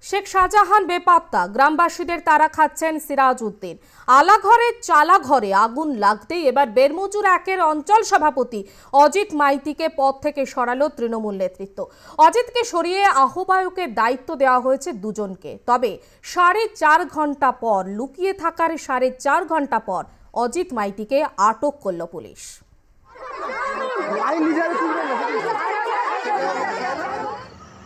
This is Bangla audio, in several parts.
শেখ শাহজাহান বেপাত্তা, গ্রামবাসীদের তারা খাচ্ছেন সিরাজ উদ্দিন। আলাঘরের চালা ঘরে আগুন লাগতেই এবার বেরমজুর একের অঞ্চল সভাপতি অজিত মাইতিকে পদ থেকে সরালো তৃণমূল নেতৃত্ব। অজিতকে সরিয়ে আহ্বায়কের দায়িত্ব দেওয়া হয়েছে দুজনকে। তবে 4.5 ঘন্টা পর, লুকিয়ে থাকার 4.5 ঘন্টা পর অজিত মাইতিকে আটক করল পুলিশ।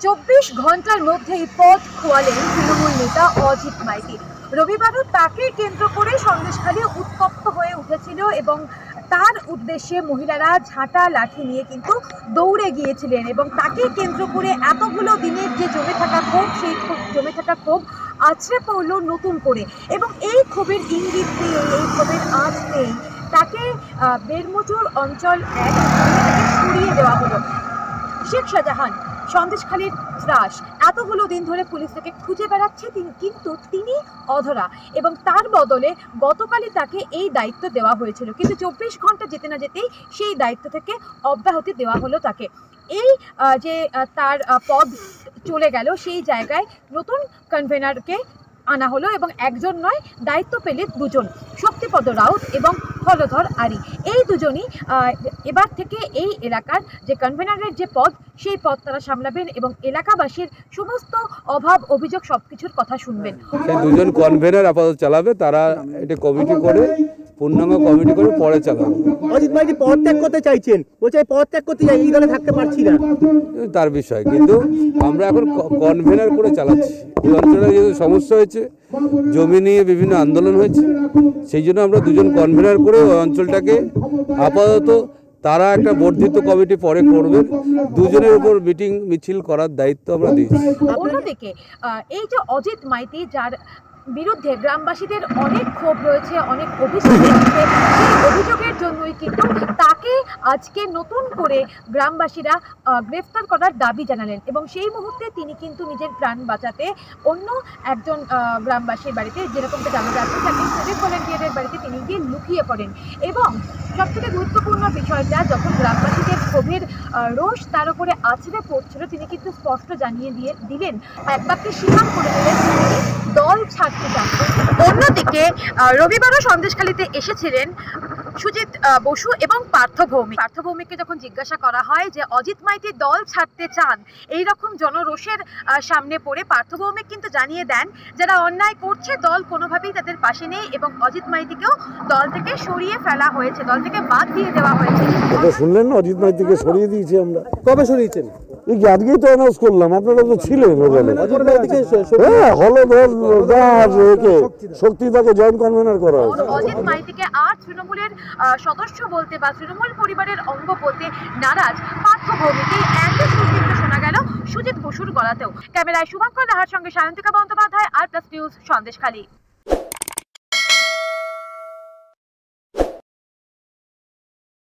24 ঘন্টার মধ্যেই পথ খোয়ালেন তৃণমূল নেতা অজিত মাইতি। রবিবারও তাকে কেন্দ্র করে সন্দেশখালী উত্তপ্ত হয়ে উঠেছিল এবং তার উদ্দেশ্যে মহিলারা ঝাঁটা লাঠি নিয়ে কিন্তু দৌড়ে গিয়েছিলেন এবং তাকে কেন্দ্র করে এতগুলো দিনের যে জমে থাকা ক্ষোভ, সেই জমে থাকা ক্ষোভ আছড়ে পড়ল নতুন করে এবং এই ক্ষোভের ইঙ্গিত পেয়ে, এই ক্ষোভের আঁচ পেয়ে তাকে বেরমজুর অঞ্চল 1 সরিয়ে দেওয়া হলো। শেখ শাহজাহান সন্দেশখালীর ত্রাস, এতগুলো দিন ধরে পুলিশ থেকে খুঁজে বেড়াচ্ছে, কিন্তু তিনি অধরা এবং তার বদলে গতকালই তাকে এই দায়িত্ব দেওয়া হয়েছিল। কিন্তু 24 ঘন্টা যেতে না যেতেই সেই দায়িত্ব থেকে অব্যাহতি দেওয়া হলো তাকে। এই যে তার পদ চলে গেল, সেই জায়গায় নতুন কনভেনারকে আনা হলো এবং একজন নয়, দায়িত্ব পেলে দুজন, শক্তিপদ রাউত এবং হলধর আরি। এই দুজনই এবার থেকে এই এলাকার যে কনভেনারের যে পদ, সেই পদ তারা সামলাবেন এবং এলাকাবাসীর সমস্ত অভাব অভিযোগ সবকিছুর কথা শুনবেন। সেই দুজন কনভেনার আপাতত চালাবে, তারা এটা কমিটি করে, পূর্ণাঙ্গ কমিটি করে পরে চালাবে। অজিত মাইতি পদ ত্যাগ করতে চাইছেন, বলছে পদ ত্যাগ করতে চাই, এই দলে থাকতে পারছি না, তার বিষয়। কিন্তু আমরা এখন কনভেনার করে চালাচ্ছি। এই অঞ্চলে যেহেতু সমস্যা হয়েছে, জমি নিয়ে বিভিন্ন আন্দোলন হয়েছে, সেই জন্য আমরা দুজন কনভেনার করে ওই অঞ্চলটাকে আপাতত, তারা একটা বর্ধিত কমিটি পরে করবেন, দুজনের উপর মিটিং মিছিল করার দায়িত্ব আমরা দিয়েছি। অন্যদিকে এই যে অজিত মাইতি, যার বিরুদ্ধে গ্রামবাসীদের অনেক ক্ষোভ রয়েছে, অনেক অভিযোগ রয়েছে, সেই অভিযোগের জন্যই কিন্তু তাকে আজকে নতুন করে গ্রামবাসীরা গ্রেফতার করার দাবি জানালেন এবং সেই মুহূর্তে তিনি কিন্তু নিজের প্রাণ বাঁচাতে অন্য একজন গ্রামবাসীর বাড়িতে, যেরকমটা জানা যাচ্ছে, তাকে সিভিক ভলেন্টিয়ারের বাড়িতে তিনি গিয়ে লুকিয়ে পড়েন। এবং সবথেকে গুরুত্বপূর্ণ বিষয়টা, যখন গ্রামবাসীদের ক্ষোভের রোষ তার উপরে আছড়ে পড়ছিল, তিনি কিন্তু স্পষ্ট জানিয়ে দিলেন, এক বাক্যে স্বীকার করে দিলেন দল ছাড়তে চান। অন্যদিকে রবিবারও সন্দেশখালীতে এসেছিলেন সুজিত বসু এবং পার্থ ভৌমিককে যখন জিজ্ঞাসা করা হয় যে অজিত মাইতি দল ছাড়তে চান, এই রকম জনরোষের সামনে পড়ে পার্থ ভৌমিক কিন্তু জানিয়ে দেন, যারা অন্যায় করছে দল কোনোভাবেই তাদের পাশে নেই এবং অজিত মাইতিকেও দল থেকে সরিয়ে ফেলা হয়েছে, দল থেকে বাদ দিয়ে দেওয়া হয়েছে। শুনলেন না, অজিত মাইতিকে সরিয়ে দিয়েছি আমরা। কবে সরিয়েছেন? আজকেই তো অ্যানাউন্স করলাম, আপনারা তো ছিলেন ওখানে। হ্যাঁ, হলধর শক্তি তাকে জয়েন্ট কনভেনার করা হয়েছে। অজিত মাইতিকে আর তৃণমূলের সদস্য বলতে বা তৃণমূল পরিবারের অঙ্গ বলতে নারাজ পার্থ ভৌমিককে একই সুচিত্র শোনা গেল সুজিত বসুর গলাতেও। ক্যামেরায় শুভঙ্কর লাহার সঙ্গে সায়ন্তিকা বন্দ্যোপাধ্যায়, আর প্লাস নিউজ, সন্দেশখালী।